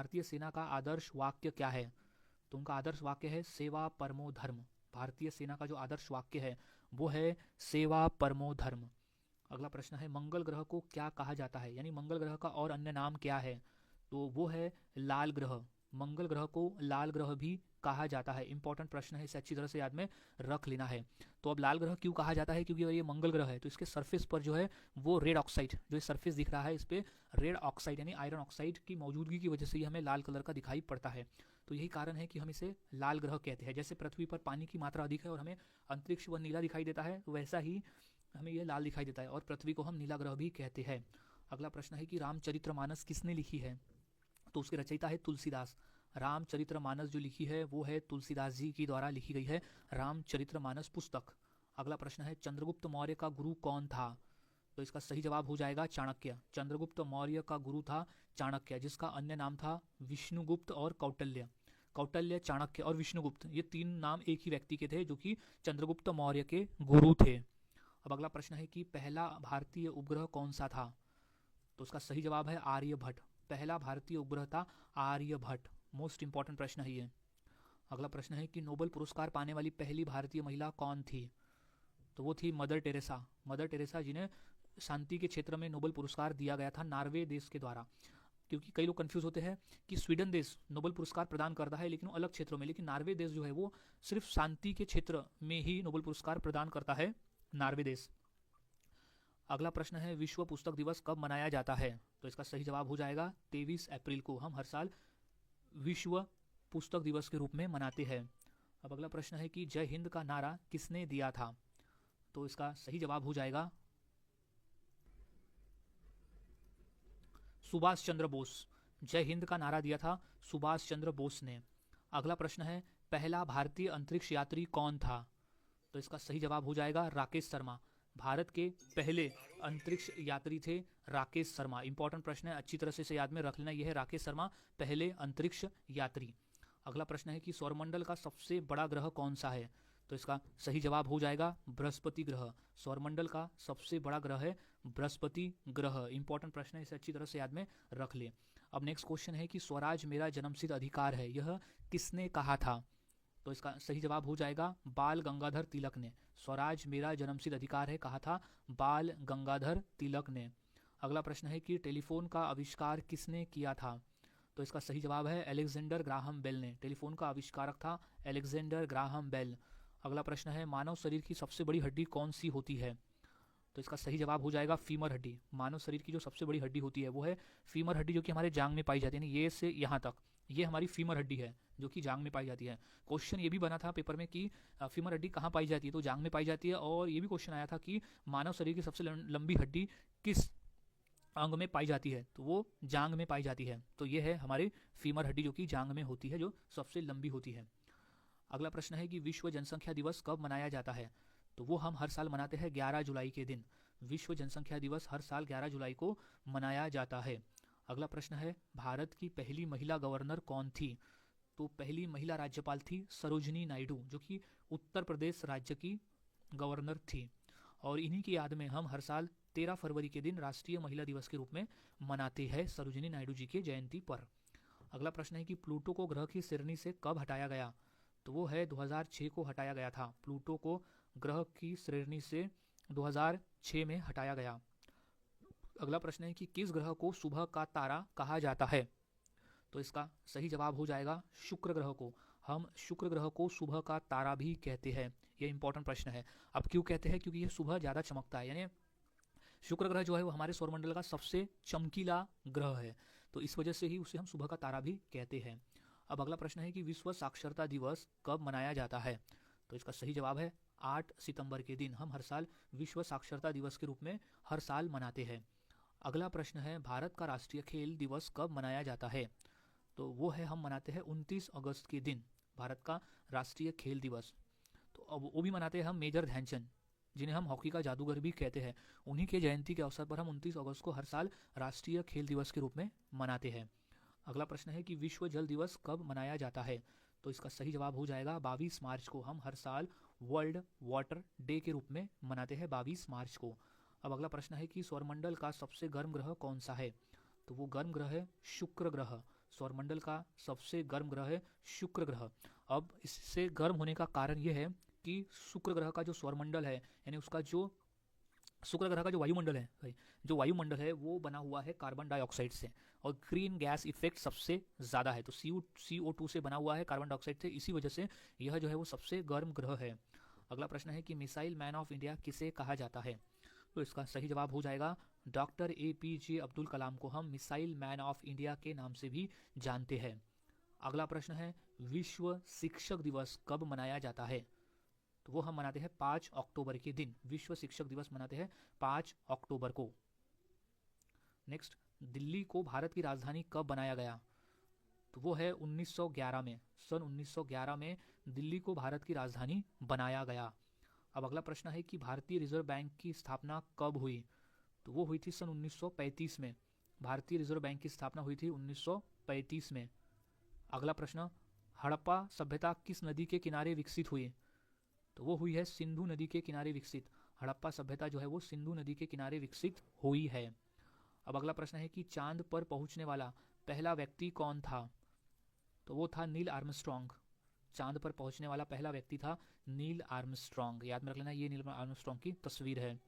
भारतीय सेना का आदर्श वाक्य क्या है? तो उनका आदर्श वाक्य है सेवा परमो धर्म। भारतीय सेना का जो आदर्श वाक्य है वो है सेवा परमो धर्म। अगला प्रश्न है मंगल ग्रह को क्या कहा जाता है, यानी मंगल ग्रह का और अन्य नाम क्या है? तो वो है लाल ग्रह। मंगल ग्रह को लाल ग्रह भी कहा जाता है। इंपॉर्टेंट प्रश्न है, इसे अच्छी तरह से याद में रख लेना है। तो अब लाल ग्रह क्यों कहा जाता है? क्योंकि ये मंगल ग्रह है तो इसके सरफेस पर जो है वो रेड ऑक्साइड, जो सरफेस दिख रहा है इस पे रेड ऑक्साइड यानी आयरन ऑक्साइड की मौजूदगी की वजह से ये हमें लाल कलर का दिखाई पड़ता है। तो यही कारण है कि हम इसे लाल ग्रह कहते हैं। जैसे पृथ्वी पर पानी की मात्रा अधिक है और हमें अंतरिक्ष व नीला दिखाई देता है, वैसा ही हमें यह लाल दिखाई देता है और पृथ्वी को हम नीला ग्रह भी कहते हैं। अगला प्रश्न है कि रामचरितमानस किसने लिखी है? तो उसके रचयिता है तुलसीदास। रामचरितमानस जो लिखी है वो है तुलसीदास जी की द्वारा लिखी गई है रामचरितमानस पुस्तक। अगला प्रश्न है चंद्रगुप्त मौर्य का गुरु कौन था? तो इसका सही जवाब हो जाएगा चाणक्य। चंद्रगुप्त मौर्य का गुरु था चाणक्य, जिसका अन्य नाम था विष्णुगुप्त और कौटिल्य। कौटिल्य, चाणक्य और विष्णुगुप्त, ये तीन नाम एक ही व्यक्ति के थे जो कि चंद्रगुप्त मौर्य के गुरु थे। अब अगला प्रश्न है कि पहला भारतीय उपग्रह कौन सा था? तो उसका सही जवाब है आर्यभट्ट। पहला भारतीय उपग्रह था आर्यभट्ट। मोस्ट इंपॉर्टेंट प्रश्न है ये। अगला प्रश्न है कि नोबेल पुरस्कार पाने वाली पहली भारतीय महिला कौन थी? तो वो थी मदर टेरेसा। मदर टेरेसा जिन्हें शांति के क्षेत्र में नोबेल पुरस्कार दिया गया था नॉर्वे देश के द्वारा। क्योंकि कई लोग कंफ्यूज होते हैं कि स्वीडन देश नोबेल पुरस्कार प्रदान करता है लेकिन वो अलग क्षेत्रों में, लेकिन नॉर्वे देश जो है वो सिर्फ शांति के क्षेत्र में ही नोबेल पुरस्कार प्रदान करता है, नॉर्वे देश। अगला प्रश्न है विश्व पुस्तक दिवस कब मनाया जाता है? तो इसका सही जवाब हो जाएगा 23 अप्रैल को। हम हर साल विश्व पुस्तक दिवस के रूप में मनाते हैं। अब अगला प्रश्न है कि जय हिंद का नारा किसने दिया था? तो इसका सही जवाब हो जाएगा सुभाष चंद्र बोस। जय हिंद का नारा दिया था सुभाष चंद्र बोस ने। अगला प्रश्न है पहला भारतीय अंतरिक्ष यात्री कौन था? तो इसका सही जवाब हो जाएगा राकेश शर्मा। भारत के पहले अंतरिक्ष यात्री थे राकेश शर्मा। इंपॉर्टेंट प्रश्न है, अच्छी तरह से इसे याद में रख लेना। यह है राकेश शर्मा, पहले अंतरिक्ष यात्री। अगला प्रश्न है कि सौरमंडल का सबसे बड़ा ग्रह कौन सा है? तो इसका सही जवाब हो जाएगा बृहस्पति ग्रह। सौरमंडल का सबसे बड़ा ग्रह है बृहस्पति ग्रह। इंपॉर्टेंट प्रश्न है, इसे अच्छी तरह से याद में रख ले। अब नेक्स्ट क्वेश्चन है कि स्वराज मेरा जन्मसिद्ध अधिकार है, यह किसने कहा था? तो इसका सही जवाब हो जाएगा बाल गंगाधर तिलक ने। स्वराज मेरा जन्मसिद्ध अधिकार है कहा था बाल गंगाधर तिलक ने। अगला प्रश्न है कि टेलीफोन का आविष्कार किसने किया था? तो इसका सही जवाब है अलेक्जेंडर ग्राहम बेल ने। टेलीफोन का आविष्कारक था अलेक्जेंडर ग्राहम बेल। अगला प्रश्न है मानव शरीर की सबसे बड़ी हड्डी कौन सी होती है? तो इसका सही जवाब हो जाएगा फीमर हड्डी। मानव शरीर की जो सबसे बड़ी हड्डी होती है वो है फीमर हड्डी, जो कि हमारे जांग में पाई जाती है। ये से यहाँ तक ये हमारी फीमर हड्डी है जो कि जांग में पाई जाती है। क्वेश्चन ये भी बना था पेपर में कि फीमर हड्डी कहाँ पाई जाती है, तो जांग में पाई जाती है। और ये भी क्वेश्चन आया था कि मानव शरीर की सबसे लंबी हड्डी किस अंग में पाई जाती है, तो वो जांग में पाई जाती है। तो ये है हमारी फीमर हड्डी जो कि जांग में होती है, जो सबसे लंबी होती है। अगला प्रश्न है कि विश्व जनसंख्या दिवस कब मनाया जाता है? तो वो हम हर साल मनाते हैं 11 जुलाई के दिन। विश्व जनसंख्या दिवस हर साल 11 जुलाई को मनाया जाता है। अगला प्रश्न है भारत की पहली महिला गवर्नर कौन थी? तो पहली महिला राज्यपाल थी सरोजिनी नायडू, जो कि उत्तर प्रदेश राज्य की गवर्नर थी। और इन्हीं की याद में हम हर साल 13 फरवरी के दिन राष्ट्रीय महिला दिवस के रूप में मनाते हैं सरोजिनी नायडू जी की जयंती पर। अगला प्रश्न है कि प्लूटो को ग्रह की श्रेणी से कब हटाया गया? तो वो है 2006 को हटाया गया था। प्लूटो को ग्रह की श्रेणी से 2006 में हटाया गया। अगला प्रश्न है कि किस ग्रह को सुबह का तारा कहा जाता है? तो इसका सही जवाब हो जाएगा शुक्र ग्रह को। हम शुक्र ग्रह को सुबह का तारा भी कहते हैं। ये इंपॉर्टेंट प्रश्न है। अब क्यों कहते हैं? क्योंकि ये सुबह ज़्यादा चमकता है, यानी शुक्र ग्रह जो है वो हमारे सौरमंडल का सबसे चमकीला ग्रह है, तो इस वजह से ही उसे हम सुबह का तारा भी कहते हैं। अब अगला प्रश्न है कि विश्व साक्षरता दिवस कब मनाया जाता है? तो इसका सही जवाब है 8 सितंबर के दिन। हम हर साल विश्व साक्षरता दिवस के रूप में हर साल मनाते हैं। अगला प्रश्न है भारत का राष्ट्रीय खेल दिवस कब मनाया जाता है? तो वो है हम मनाते हैं 29 अगस्त के दिन भारत का राष्ट्रीय खेल दिवस। तो अब वो भी मनाते हैं हम मेजर ध्यानचंद, जिन्हें हम हॉकी का जादूगर भी कहते हैं। उन्हीं के जयंती के अवसर पर हम 29 अगस्त को हर साल राष्ट्रीय खेल दिवस के रूप में मनाते हैं। अगला प्रश्न है कि विश्व जल दिवस कब मनाया जाता है? तो इसका सही जवाब हो जाएगा 22 मार्च को। हम हर साल वर्ल्ड वाटर डे के रूप में मनाते हैं 22 मार्च को। अब अगला प्रश्न है कि सौरमंडल का सबसे गर्म ग्रह कौन सा है? तो वो गर्म ग्रह है शुक्र ग्रह। सौरमंडल का सबसे गर्म ग्रह है शुक्र ग्रह। अब इससे गर्म होने का कारण यह है कि शुक्र ग्रह का जो सौरमंडल है, यानी उसका जो शुक्र ग्रह का जो वायुमंडल है, जो वायुमंडल है वो बना हुआ है कार्बन डाइऑक्साइड से, और ग्रीन गैस इफेक्ट सबसे ज़्यादा है। तो CO2 से बना हुआ है कार्बन डाइऑक्साइड से, इसी वजह से यह जो है वो सबसे गर्म ग्रह है। अगला प्रश्न है कि मिसाइल मैन ऑफ इंडिया किसे कहा जाता है? तो इसका सही जवाब हो जाएगा डॉक्टर APJ अब्दुल कलाम को हम मिसाइल मैन ऑफ इंडिया के नाम से भी जानते हैं। अगला प्रश्न है विश्व शिक्षक दिवस कब मनाया जाता है? तो वो हम मनाते हैं 5 अक्टूबर के दिन, विश्व शिक्षक दिवस मनाते हैं 5 अक्टूबर को। नेक्स्ट, दिल्ली को भारत की राजधानी कब बनाया गया? तो वो है 1911 में, सन 1911 में दिल्ली को भारत की राजधानी बनाया गया। अब अगला प्रश्न है कि भारतीय रिजर्व बैंक की स्थापना कब हुई? तो वो हुई थी सन 1935 में, भारतीय रिजर्व बैंक की स्थापना हुई थी 1935 में। अगला प्रश्न, हड़प्पा सभ्यता किस नदी के किनारे विकसित हुई? तो वो हुई है सिंधु नदी के किनारे विकसित। हड़प्पा सभ्यता जो है वो सिंधु नदी के किनारे विकसित हुई है। अब अगला प्रश्न है कि चांद पर पहुंचने वाला पहला व्यक्ति कौन था? तो वो था नील आर्मस्ट्रॉन्ग। चांद पर पहुंचने वाला पहला व्यक्ति था नील आर्मस्ट्रॉन्ग। याद में रख लेना, ये नील आर्मस्ट्रॉन्ग की तस्वीर है।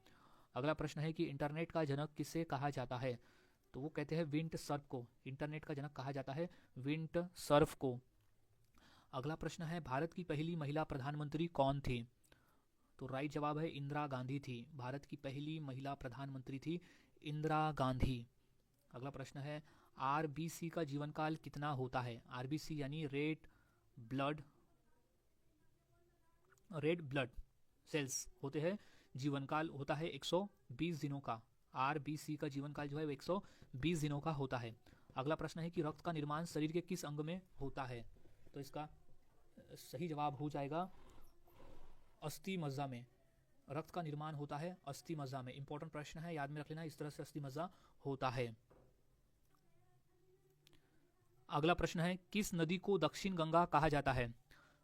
अगला प्रश्न है कि इंटरनेट का जनक किसे कहा जाता है? तो वो कहते हैं विंट सर्फ को। इंटरनेट का जनक कहा जाता है विंट सर्फ को। अगला प्रश्न है भारत की पहली महिला प्रधानमंत्री कौन थी? तो राइट जवाब है इंदिरा गांधी थी। भारत की पहली महिला प्रधानमंत्री थी इंदिरा गांधी। अगला प्रश्न है RBC का जीवन काल कितना होता है? RBC यानी रेड ब्लड सेल्स होते हैं, जीवन काल होता है 120 दिनों का। RBC का जीवन काल जो है वो 120 दिनों का होता है। अगला प्रश्न है कि रक्त का निर्माण शरीर के किस अंग में होता है? तो इसका सही जवाब हो जाएगा अस्थि मज्जा में। रक्त का निर्माण होता है अस्थि मज्जा में। इंपॉर्टेंट प्रश्न है, याद में रख लेना, इस तरह से अस्थि मज्जा होता है। अगला प्रश्न है किस नदी को दक्षिण गंगा कहा जाता है?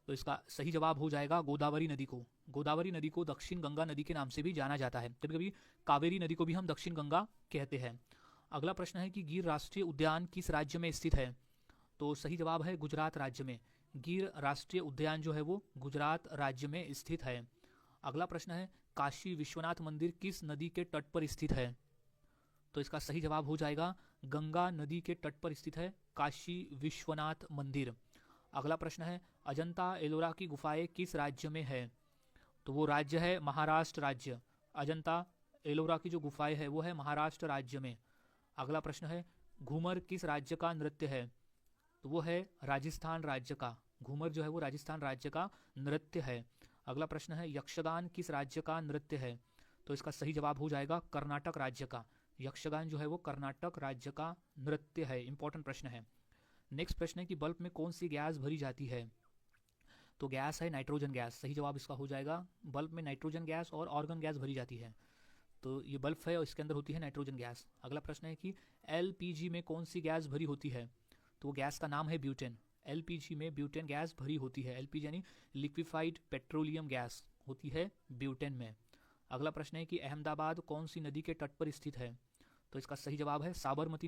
तो इसका सही जवाब हो जाएगा गोदावरी नदी को। गोदावरी नदी को दक्षिण गंगा नदी के नाम से भी जाना जाता है। कभी कभी कावेरी नदी को भी हम दक्षिण गंगा कहते हैं। अगला प्रश्न है कि गिर राष्ट्रीय उद्यान किस राज्य में स्थित है? तो सही जवाब है गुजरात राज्य में। गिर राष्ट्रीय उद्यान जो है वो गुजरात राज्य में स्थित है। अगला प्रश्न है काशी विश्वनाथ मंदिर किस नदी के तट पर स्थित है? तो इसका सही जवाब हो जाएगा गंगा नदी के तट पर स्थित है काशी विश्वनाथ मंदिर। अगला प्रश्न है अजंता एलोरा की गुफाएं किस राज्य में है? तो वो राज्य है महाराष्ट्र राज्य। अजंता एलोरा की जो गुफाएं है वो है महाराष्ट्र राज्य में। अगला प्रश्न है घूमर किस राज्य का नृत्य है? तो वो है राजस्थान राज्य का। घूमर जो है वो राजस्थान राज्य का नृत्य है। अगला प्रश्न है यक्षगान किस राज्य का नृत्य है? तो इसका सही जवाब हो जाएगा कर्नाटक राज्य का। यक्षगान जो है वो कर्नाटक राज्य का नृत्य है। इंपॉर्टेंट प्रश्न है। नेक्स्ट प्रश्न है कि बल्ब में कौन सी गैस भरी जाती है? तो गैस है नाइट्रोजन गैस। सही जवाब इसका हो जाएगा बल्ब में नाइट्रोजन गैस और ऑर्गन गैस भरी जाती है। तो ये बल्ब है और इसके अंदर होती है नाइट्रोजन गैस। अगला प्रश्न है कि LPG में कौन सी गैस भरी होती है? तो गैस का नाम है ब्यूटेन। LPG में ब्यूटेन गैस भरी होती है। LPG यानी लिक्विफाइड पेट्रोलियम गैस होती है ब्यूटेन में। अगला प्रश्न है कि अहमदाबाद कौन सी नदी के तट पर स्थित है? तो इसका सही जवाब है साबरमती